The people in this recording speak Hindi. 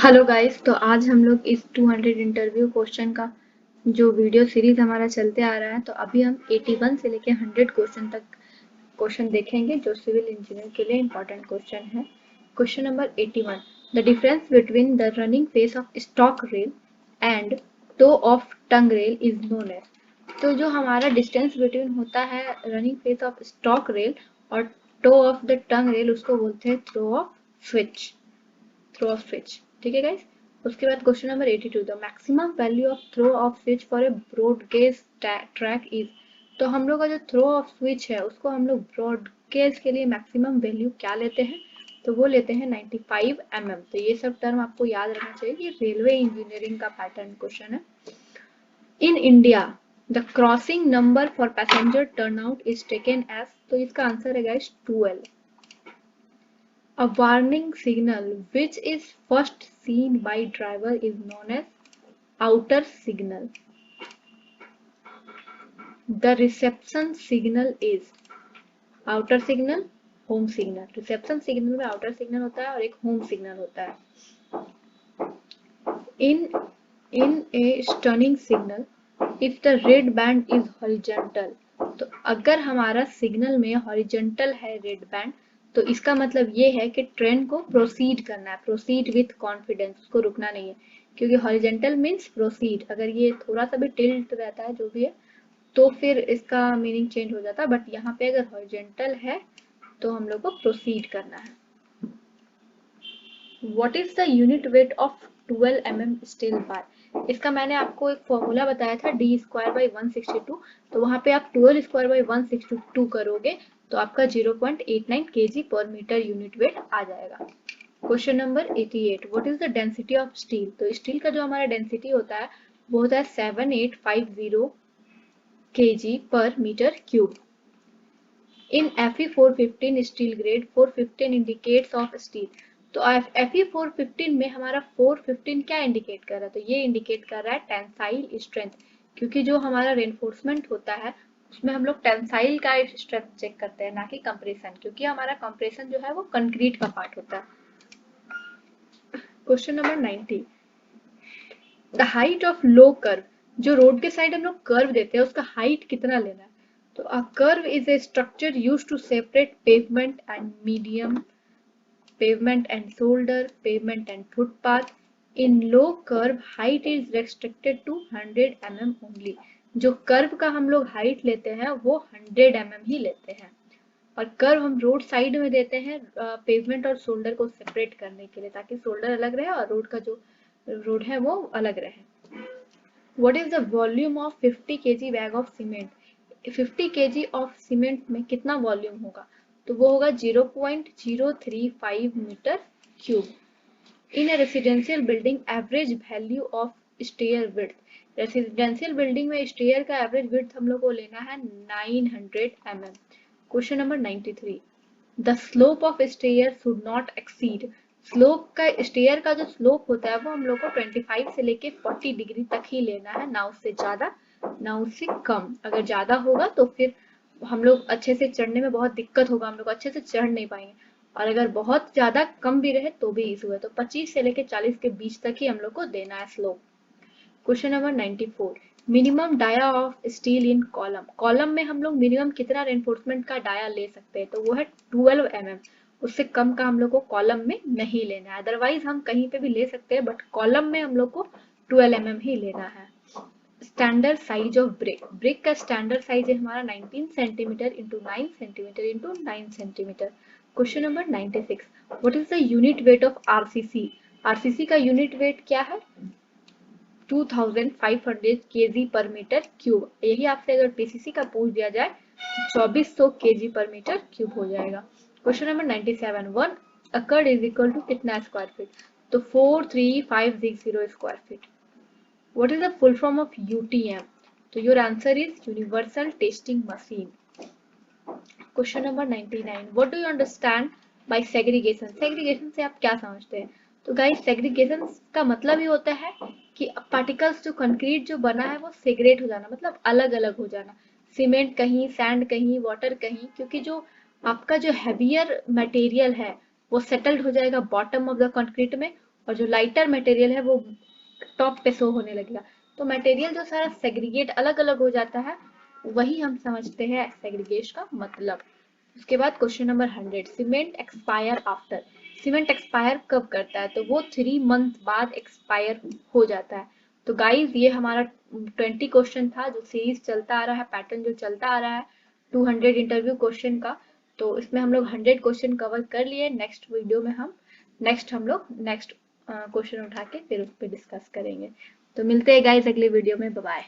हेलो गाइस, तो आज हम लोग इस 200 इंटरव्यू क्वेश्चन का जो वीडियो सीरीज हमारा चलते आ रहा है, तो अभी हम 81 से लेके 100 क्वेश्चन तक क्वेश्चन देखेंगे जो सिविल इंजीनियर के लिए इंपॉर्टेंट क्वेश्चन है। Question number 81, the difference between the running face of stock rail and toe of tongue rail is known as. तो जो हमारा डिस्टेंस बिटवीन होता है running face of stock rail और toe of the tongue rail, उसको बोलते हैं थ्रो ऑफ स्विच। ठीक है गाइस। उसके बाद question number 82, the maximum value of throw of switch for a broad gauge track is. तो हम लोग का जो थ्रो ऑफ स्विच है उसको हम लोग ब्रॉड गेज के लिए मैक्सिमम वैल्यू क्या लेते हैं, तो वो लेते हैं 95 mm। तो ये सब टर्म आपको याद रखना चाहिए, ये रेलवे इंजीनियरिंग का पैटर्न क्वेश्चन है। In India the crossing number for passenger turnout is taken as, तो इसका आंसर है guys 12। A warning signal which is first seen by driver is known as outer signal. The reception signal is outer signal, home signal। reception signal में outer signal होता है और एक home signal होता है। In a stunning signal, if the red band is horizontal, तो अगर हमारा सिग्नल में हॉरिजेंटल है रेड बैंड, तो इसका मतलब ये है कि ट्रेन को प्रोसीड करना है, प्रोसीड विथ कॉन्फिडेंस, उसको रुकना नहीं है, क्योंकि हॉरिजेंटल मीन्स प्रोसीड। अगर ये थोड़ा सा भी टिल्ट रहता है जो भी है तो फिर इसका मीनिंग चेंज हो जाता है, बट यहाँ पे अगर हॉरिजेंटल है तो हम लोग को प्रोसीड करना है। What is the unit weight of 12 mm steel bar. इसका मैंने आपको एक फॉर्मूला बताया था, डी स्क्वायर बाई 162। तो वहां पे आप 12 स्क्वायर बाई 162 करोगे तो आपका 0.89 kg पर मीटर यूनिट वेट आ जाएगा। Question number 88, what is the density of steel. तो स्टील का जो हमारा डेंसिटी होता है वो होता है 7850 kg पर metre cube. In Fe 415 steel grade 415 indicates of steel. तो Fe 415 में हमारा 415 क्या इंडिकेट कर रहा है, तो ये इंडिकेट कर रहा है टेंसाइल स्ट्रेंथ, क्योंकि जो हमारा रेनफोर्समेंट होता है उसमें हम लोग टेंसाइल का स्ट्रेंथ चेक करते हैं, ना कि कंप्रेशन, क्योंकि हमारा कंप्रेशन जो है वो कंक्रीट का पार्ट होता है। Question number 90, the height of low curve. जो रोड के साइड हम लोग कर्व देते हैं उसका हाइट कितना लेना है, तो a curve is a structure used to separate pavement and shoulder, pavement and footpath. In low curve, height is restricted to 100 mm only। जो कर्व का हम लोग हाइट लेते हैं वो 100 mm ही लेते हैं, और कर्व हम रोड साइड में देते हैं पेवमेंट और शोल्डर को सेपरेट करने के लिए, ताकि शोल्डर अलग रहे और रोड का जो रोड है वो अलग रहे। What is the volume of 50 kg bag of cement. 50 kg of cement में कितना वॉल्यूम होगा, तो वो होगा 0.035 metre cube. In a residential building average value of stair width. Residential building में स्टेयर का एवरेज विड्थ हम लोग को लेना है 900 mm। Question number 93, the slope of stair should not exceed. Slope का स्टेयर का जो स्लोप होता है वो हम लोग को 25 से लेके 40 डिग्री तक ही लेना है, ना उससे ज्यादा ना उससे कम। अगर ज्यादा होगा तो फिर हम लोग अच्छे से चढ़ने में बहुत दिक्कत होगा, हम लोग अच्छे से चढ़ नहीं पाएंगे, और अगर बहुत ज्यादा कम भी रहे तो भी इशू है। तो 25 से लेके 40 के बीच तक ही हम लोग को देना है slope. Question number 94, minimum dia of steel in column. Column में हम लोग मिनिमम कितना रेनफोर्समेंट का डाया ले सकते हैं, तो वो है 12 mm। उससे कम का हम लोग को कॉलम में नहीं लेना है, अदरवाइज हम कहीं पे भी ले सकते हैं, बट कॉलम में हम लोग को 12 mm ही लेना है। Standard size of brick. Brick का स्टैंडर्ड साइज है हमारा 19 centimetre into 9 centimetre into 9 centimetre. Question number 96, what is the unit weight of RCC. RCC का यूनिट वेट क्या है, 2500 kg पर मीटर क्यूब। यही आपसे अगर पीसीसी का पूछ दिया जाए तो 2400 kg पर मीटर क्यूब हो जाएगा। क्वेश्चन नंबर 97, 1 एकड़ इज इक्वल टू कितना स्क्वायर फीट, तो 43560 square feet. What is the full form of UTM? So your answer is Universal Testing Machine. Question number 99. What do you understand by segregation? Segregation से आप क्या समझते हैं? तो guys segregation का मतलब ही होता है कि पार्टिकल्स जो कंक्रीट जो बना है वो सेग्रेट हो जाना, मतलब अलग अलग हो जाना। सीमेंट कहीं, सैंड कहीं, वाटर कहीं, क्योंकि जो आपका जो हैवियर मटेरियल है वो सेटल्ड हो जाएगा बॉटम ऑफ द कंक्रीट में, और जो लाइटर मटेरियल है वो टॉप पे शो होने लगेगा। तो मटेरियल जो सारा सेग्रीगेट अलग अलग हो जाता है, वही हम समझते हैं सेग्रीगेशन का मतलब। उसके बाद question number 100, cement expire after. Cement expire कब करता है? तो वो 3 मंथ बाद एक्सपायर हो जाता है। तो गाइज ये हमारा 20 क्वेश्चन था, जो सीरीज चलता आ रहा है, पैटर्न जो चलता आ रहा है 200 इंटरव्यू क्वेश्चन का। तो इसमें हम लोग 100 क्वेश्चन कवर कर लिए। नेक्स्ट वीडियो में हम लोग नेक्स्ट क्वेश्चन उठा के फिर उस पर डिस्कस करेंगे। तो मिलते हैं गाइज अगले वीडियो में। Bye bye.